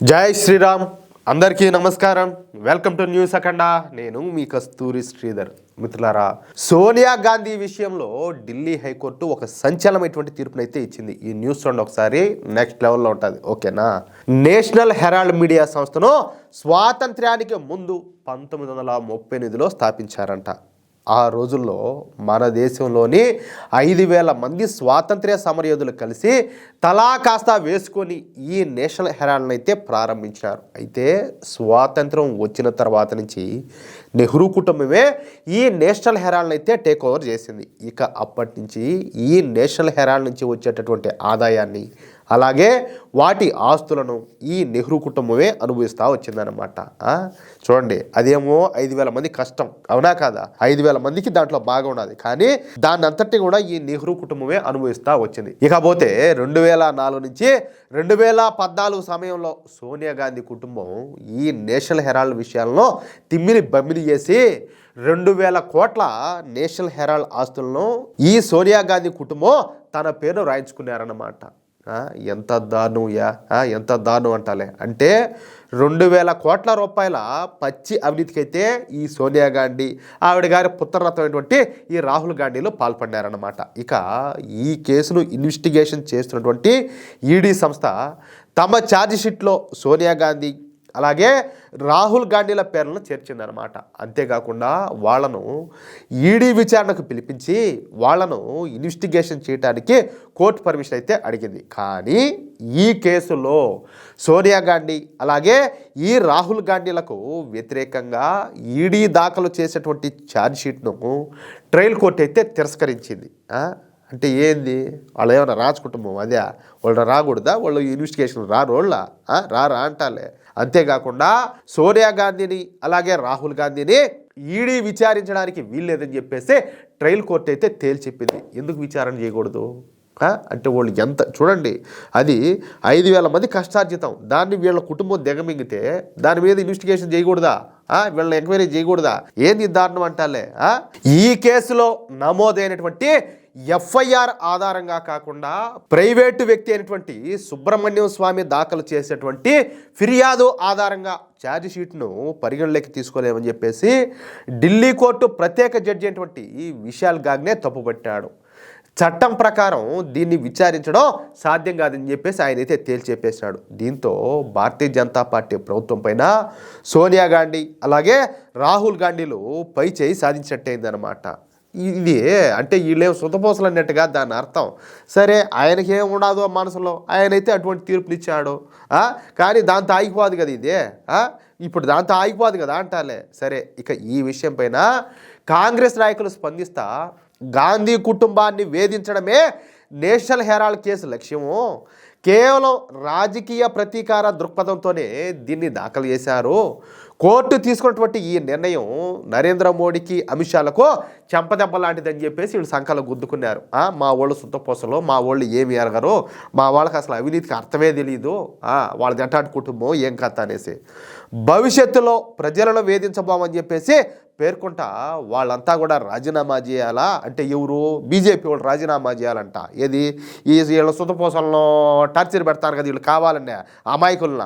జై శ్రీరామ్. అందరికీ నమస్కారం. వెల్కమ్ టు న్యూస్ అఖండ. నేను మీ కస్తూరి శ్రీధర్. మిత్రులారా, సోనియా గాంధీ విషయంలో ఢిల్లీ హైకోర్టు ఒక సంచలనమైనటువంటి తీర్పునైతే ఇచ్చింది. ఈ న్యూస్ చూడండి ఒకసారి, నెక్స్ట్ లెవెల్లో ఉంటుంది. ఓకేనా? నేషనల్ హెరాల్డ్ మీడియా సంస్థను స్వాతంత్ర్యానికి ముందు 1938లో స్థాపించారంట. ఆ రోజుల్లో మన దేశంలోని 5,000 మంది స్వాతంత్ర్య సమరయోధులు కలిసి తలా కాస్త వేసుకొని ఈ నేషనల్ హెరాల్డ్ని అయితే ప్రారంభించారు. అయితే స్వాతంత్రం వచ్చిన తర్వాత నుంచి నెహ్రూ కుటుంబమే ఈ నేషనల్ హెరాల్డ్ని అయితే టేక్ ఓవర్ చేసింది. ఇక అప్పటి నుంచి ఈ నేషనల్ హెరాల్డ్ నుంచి వచ్చేటటువంటి ఆదాయాన్ని అలాగే వాటి ఆస్తులను ఈ నెహ్రూ కుటుంబమే అనుభవిస్తూ వచ్చిందనమాట. చూడండి, అదేమో 5,000 మంది కష్టం, అవునా కాదా? 5,000 మందికి దాంట్లో బాగా ఉన్నది, కానీ దాన్ని అంతటి కూడా ఈ నెహ్రూ కుటుంబమే అనుభవిస్తూ వచ్చింది. ఇకపోతే 2004 నుంచి 2014 సమయంలో సోనియా గాంధీ కుటుంబం ఈ నేషనల్ హెరాల్డ్ విషయాలను తిమ్మిని బమ్మిని చేసి 2,000 కోట్ల నేషనల్ హెరాల్డ్ ఆస్తులను ఈ సోనియా గాంధీ కుటుంబం తన పేరు రాయించుకున్నారన్నమాట. ఎంత దారుణంయా, ఎంత దారుణం అంటాలే. అంటే 2,000 కోట్ల రూపాయల పచ్చి అవినీతికి అయితే ఈ సోనియా గాంధీ ఆవిడ గారి పుత్రరత్నమైనటువంటి ఈ రాహుల్ గాంధీలు పాల్పడ్డారన్నమాట. ఇక ఈ కేసును ఇన్వెస్టిగేషన్ చేస్తున్నటువంటి ఈడీ సంస్థ తమ ఛార్జిషీట్లో సోనియా గాంధీ అలాగే రాహుల్ గాంధీల పేర్లను చేర్చిందనమాట. అంతేకాకుండా వాళ్లను ఈడీ విచారణకు పిలిపించి వాళ్లను ఇన్వెస్టిగేషన్ చేయడానికి కోర్టు పర్మిషన్ అయితే అడిగింది. కానీ ఈ కేసులో సోనియా గాంధీ అలాగే ఈ రాహుల్ గాంధీలకు వ్యతిరేకంగా ఈడీ దాఖలు చేసేటువంటి ఛార్జ్షీట్ను ట్రయల్ కోర్టు అయితే తిరస్కరించింది. అంటే ఏంది, వాళ్ళు ఏమైనా రాజ్ కుటుంబం అదే, వాళ్ళు రాకూడదా? వాళ్ళు ఇన్వెస్టిగేషన్ రారోళ్ళ రా అంటాలే. అంతేకాకుండా సోనియా గాంధీని అలాగే రాహుల్ గాంధీని ఈడీ విచారించడానికి వీల్లేదని చెప్పేసి ట్రయల్ కోర్టు అయితే తేల్చెప్పింది. ఎందుకు విచారణ చేయకూడదు అంటే వాళ్ళు ఎంత చూడండి, అది 5,000 మంది కష్టార్జితం, దాన్ని వీళ్ళ కుటుంబం దిగమింగితే దాని మీద ఇన్వెస్టిగేషన్ చేయకూడదా? వీళ్ళని ఎంక్వైరీ చేయకూడదా? ఏంది దారుణం అంటాలే. ఈ కేసులో నమోదైనటువంటి ఎఫ్ఐఆర్ ఆధారంగా కాకుండా ప్రైవేటు వ్యక్తి అయినటువంటి సుబ్రహ్మణ్యం స్వామి దాఖలు చేసేటువంటి ఫిర్యాదు ఆధారంగా ఛార్జిషీట్ను పరిగణలోకి తీసుకోలేమని చెప్పేసి ఢిల్లీ కోర్టు ప్రత్యేక జడ్జి అయినటువంటి విశాల్ గాగ్నే తప్పుపట్టాడు. చట్టం ప్రకారం దీన్ని విచారించడం సాధ్యం కాదని చెప్పేసి ఆయన అయితే తేల్చెప్పేశాడు. దీంతో భారతీయ జనతా పార్టీ ప్రభుత్వం పైన సోనియా గాంధీ అలాగే రాహుల్ గాంధీలు పై చేయి సాధించినట్టయిందనమాట. ఇది అంటే వీళ్ళేం సుతపోసలు అన్నట్టుగా దాని అర్థం. సరే, ఆయనకి ఏం ఉండదో మనసులో, ఆయనైతే అటువంటి తీర్పునిచ్చాడు. కానీ దాంతో ఆగిపోదు కదా ఇదే, ఇప్పుడు దాంతో ఆగిపోదు కదా అంటాలే. సరే, ఇక ఈ విషయం పైన కాంగ్రెస్ నాయకులు స్పందిస్తా గాంధీ కుటుంబాన్ని వేధించడమే నేషనల్ హెరాల్డ్ కేసు లక్ష్యము, కేవలం రాజకీయ ప్రతీకార దృక్పథంతోనే దీన్ని దాఖలు చేశారు. కోర్టు తీసుకున్నటువంటి ఈ నిర్ణయం నరేంద్ర మోడీకి అమిత్ షాలకు చెంపదెబ్బ లాంటిదని చెప్పేసి వీళ్ళు సంకలు గుద్దుకున్నారు. మా వాళ్ళు సుత్తపోసలు, మా వాళ్ళు ఏమి ఎరగరు, మా వాళ్ళకి అసలు అవినీతికి అర్థమే తెలియదు, వాళ్ళది ఎటాటి కుటుంబం ఏం కథ అనేసి భవిష్యత్తులో ప్రజలను వేధించబోమని చెప్పేసి పేర్కొంటా వాళ్ళంతా కూడా రాజీనామా చేయాలా అంటే ఎవరు బీజేపీ వాళ్ళు రాజీనామా చేయాలంట. ఏది వీళ్ళ సుతపోసలను టార్చర్ పెడతారు కదా వీళ్ళు కావాలనే అమాయకులన,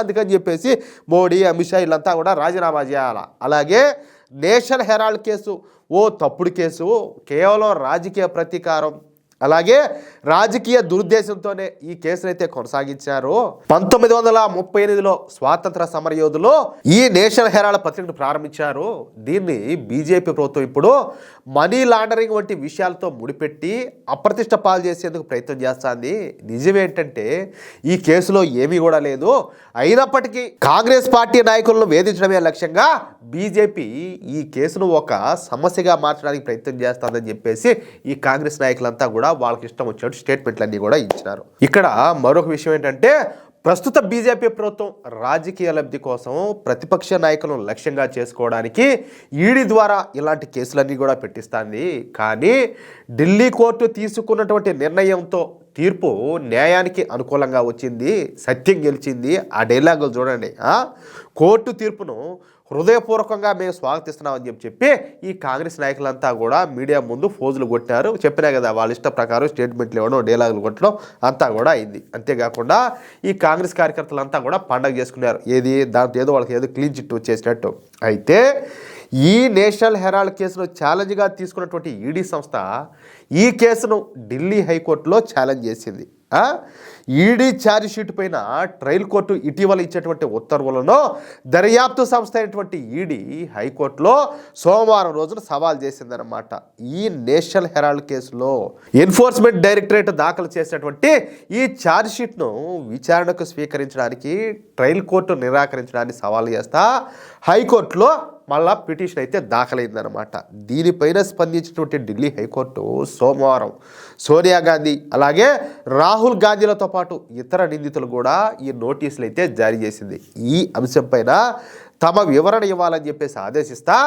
అందుకని చెప్పేసి మోడీ అమిత్ షా వీళ్ళంతా కూడా రాజీనామా చేయాలా. అలాగే నేషనల్ హెరాల్డ్ కేసు ఓ తప్పుడు కేసు, కేవలం రాజకీయ ప్రతీకారం అలాగే రాజకీయ దురుద్దేశంతోనే ఈ కేసునైతే కొనసాగించారు. 1938లో స్వాతంత్ర సమరయోధులు ఈ నేషనల్ హెరాల్డ్ పత్రికను ప్రారంభించారు. దీన్ని బీజేపీ ప్రభుత్వం ఇప్పుడు మనీ లాండరింగ్ వంటి విషయాలతో ముడిపెట్టి అప్రతిష్ట పాలు చేసేందుకు ప్రయత్నం చేస్తుంది. నిజమేంటంటే ఈ కేసులో ఏమీ కూడా లేదు. అయినప్పటికీ కాంగ్రెస్ పార్టీ నాయకులను వేధించడమే లక్ష్యంగా బీజేపీ ఈ కేసును ఒక సమస్యగా మార్చడానికి ప్రయత్నం చేస్తుందని చెప్పేసి ఈ కాంగ్రెస్ నాయకులంతా కూడా వాళ్ళకి ఇష్టం వచ్చినట్టు స్టేట్మెంట్లన్నీ కూడా ఇచ్చినారు. ఇక్కడ మరొక విషయం ఏంటంటే ప్రస్తుత బీజేపీ ప్రభుత్వం రాజకీయ లబ్ధి కోసం ప్రతిపక్ష నాయకులను లక్ష్యంగా చేసుకోవడానికి ఈడీ ద్వారా ఇలాంటి కేసులన్నీ కూడా పెట్టిస్తుంది. కానీ ఢిల్లీ కోర్టు తీసుకున్నటువంటి నిర్ణయంతో తీర్పు న్యాయానికి అనుకూలంగా వచ్చింది, సత్యం గెలిచింది. ఆ డైలాగులు చూడండి. కోర్టు తీర్పును హృదయపూర్వకంగా మేము స్వాగతిస్తున్నామని చెప్పి ఈ కాంగ్రెస్ నాయకులంతా కూడా మీడియా ముందు ఫోజులు కొట్టారు. చెప్పినా కదా, వాళ్ళ ఇష్ట ప్రకారం స్టేట్మెంట్లు ఇవ్వడం, డైలాగులు కొట్టడం అంతా కూడా అయింది. అంతేకాకుండా ఈ కాంగ్రెస్ కార్యకర్తలంతా కూడా పండగ చేసుకున్నారు. దాంతో ఏదో వాళ్ళకి ఏదో క్లీన్ చిట్ వచ్చేసినట్టు. అయితే ఈ నేషనల్ హెరాల్డ్ కేసును ఛాలెంజ్గా తీసుకున్నటువంటి ఈడీ సంస్థ ఈ కేసును ఢిల్లీ హైకోర్టులో ఛాలెంజ్ చేసింది. ఈడీ ఛార్జ్ షీట్ పైన ట్రయల్ కోర్టు ఇటీవల ఇచ్చేటువంటి ఉత్తర్వులను దర్యాప్తు సంస్థ అయినటువంటి ఈడీ హైకోర్టులో సోమవారం రోజున సవాల్ చేసిందన్నమాట. ఈ నేషనల్ హెరాల్డ్ కేసులో ఎన్ఫోర్స్మెంట్ డైరెక్టరేట్ దాఖలు చేసినటువంటి ఈ ఛార్జ్ షీట్ను విచారణకు స్వీకరించడానికి ట్రయల్ కోర్టు నిరాకరించడానికి సవాల్ చేస్తా హైకోర్టులో మళ్ళా పిటిషన్ అయితే దాఖలైందనమాట. దీనిపైన స్పందించినటువంటి ఢిల్లీ హైకోర్టు సోమవారం సోనియా గాంధీ అలాగే రాహుల్ గాంధీలతో పాటు ఇతర నిందితులు కూడా ఈ నోటీసులు అయితే జారీ చేసింది. ఈ అంశంపైన తమ వివరణ ఇవ్వాలని చెప్పేసి ఆదేశిస్తా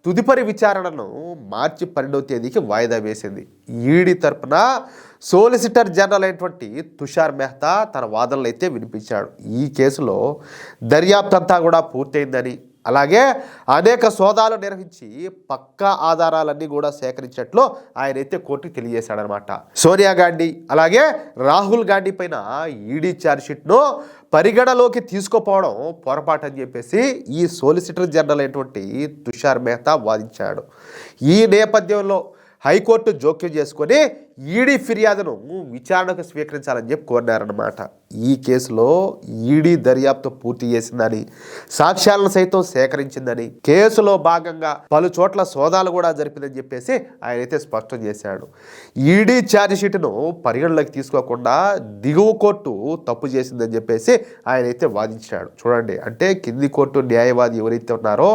తుదుపరి విచారణను మార్చి 12వ తేదీకి వాయిదా వేసింది. ఈడీ తరపున సోలిసిటర్ జనరల్ అయినటువంటి తుషార్ మెహతా తన వాదనలు అయితే వినిపించాడు. ఈ కేసులో దర్యాప్తు అంతా కూడా పూర్తయిందని, అలాగే అనేక సోదాలు నిర్వహించి పక్కా ఆధారాలన్నీ కూడా సేకరించినట్లు ఆయనైతే కోర్టుకు తెలియజేశాడనమాట. సోనియా గాంధీ అలాగే రాహుల్ గాంధీ పైన ఈడీ ఛార్జ్షీట్ను పరిగణలోకి తీసుకుపోవడం పొరపాటు అని చెప్పేసి ఈ సోలిసిటర్ జనరల్ అయినటువంటి తుషార్ మెహతా వాదించాడు. ఈ నేపథ్యంలో హైకోర్టు జోక్యం చేసుకొని ఈడీ ఫిర్యాదును విచారణకు స్వీకరించాలని చెప్పి కోరినారన్నమాట. ఈ కేసులో ఈడీ దర్యాప్తు పూర్తి చేసిందని, సాక్ష్యాలను సైతం సేకరించిందని, కేసులో భాగంగా పలు చోట్ల సోదాలు కూడా జరిపిందని చెప్పేసి ఆయనైతే స్పష్టం చేశాడు. ఈడీ ఛార్జ్షీట్ను పరిగణలోకి తీసుకోకుండా దిగువ కోర్టు తప్పు చేసిందని చెప్పేసి ఆయనైతే వాదించాడు. చూడండి, అంటే కింది కోర్టు న్యాయవాది ఎవరైతే ఉన్నారో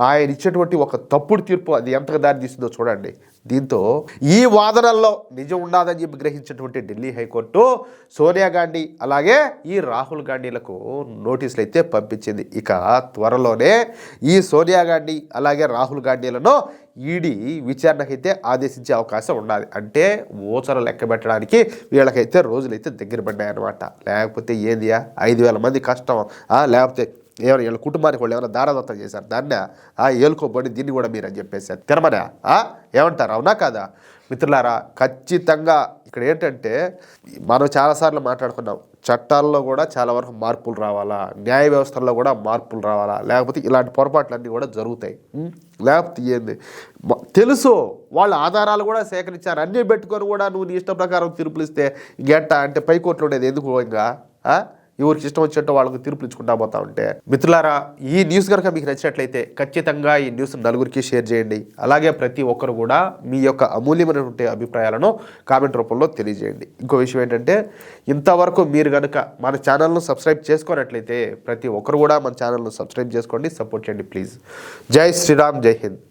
ఆయన ఇచ్చేటువంటి ఒక తప్పుడు తీర్పు అది ఎంతగా దారి తీస్తుందో చూడండి. దీంతో ఈ వాదనల్లో నిజం ఉన్నదని చెప్పి గ్రహించినటువంటి ఢిల్లీ హైకోర్టు సోనియా గాంధీ అలాగే ఈ రాహుల్ గాంధీలకు నోటీసులు అయితే పంపించింది. ఇక త్వరలోనే ఈ సోనియా గాంధీ అలాగే రాహుల్ గాంధీలను ఈడీ విచారణకైతే ఆదేశించే అవకాశం ఉండాలి. అంటే ఓచర లెక్క పెట్టడానికి వీళ్ళకైతే రోజులైతే దగ్గర పడ్డాయన్నమాట. లేకపోతే ఏందియా 5,000 మంది కష్టం, లేకపోతే ఏమైనా వీళ్ళ కుటుంబానికి వాళ్ళు ఏమైనా దారాదత్తం చేశారు, దాన్ని ఏలుకోబడి దీన్ని కూడా మీరు అని చెప్పేసారు తినమనే ఏమంటారు, అవునా కాదా? మిత్రులారా, ఖచ్చితంగా ఇక్కడ ఏంటంటే మనం చాలాసార్లు మాట్లాడుకున్నాం, చట్టాల్లో కూడా చాలా వరకు మార్పులు రావాలా, న్యాయ వ్యవస్థల్లో కూడా మార్పులు రావాలా, లేకపోతే ఇలాంటి పొరపాట్లన్నీ కూడా జరుగుతాయి. లేకపోతే ఏంది తెలుసు, వాళ్ళ ఆధారాలు కూడా సేకరించారు, అన్నీ పెట్టుకొని కూడా నువ్వు నీ ఇష్ట ప్రకారం తీర్పులు ఇస్తే గెట్ట అంటే పైకోట్లు ఉండేది ఎందుకు? ఇంకా ఎవరికి ఇష్టం వచ్చినట్టు వాళ్ళకు తీర్పులు ఇచ్చుకుంటా పోతా ఉంటే. మిత్రులారా, ఈ న్యూస్ కనుక మీకు నచ్చినట్లయితే ఖచ్చితంగా ఈ న్యూస్ నలుగురికి షేర్ చేయండి. అలాగే ప్రతి ఒక్కరు కూడా మీ యొక్క అమూల్యమైనటువంటి అభిప్రాయాలను కామెంట్ రూపంలో తెలియజేయండి. ఇంకో విషయం ఏంటంటే, ఇంతవరకు మీరు కనుక మన ఛానల్ను సబ్స్క్రైబ్ చేసుకున్నట్లయితే ప్రతి ఒక్కరు కూడా మన ఛానల్ను సబ్స్క్రైబ్ చేసుకోండి, సపోర్ట్ చేయండి ప్లీజ్. జై శ్రీరామ్, జై హింద్.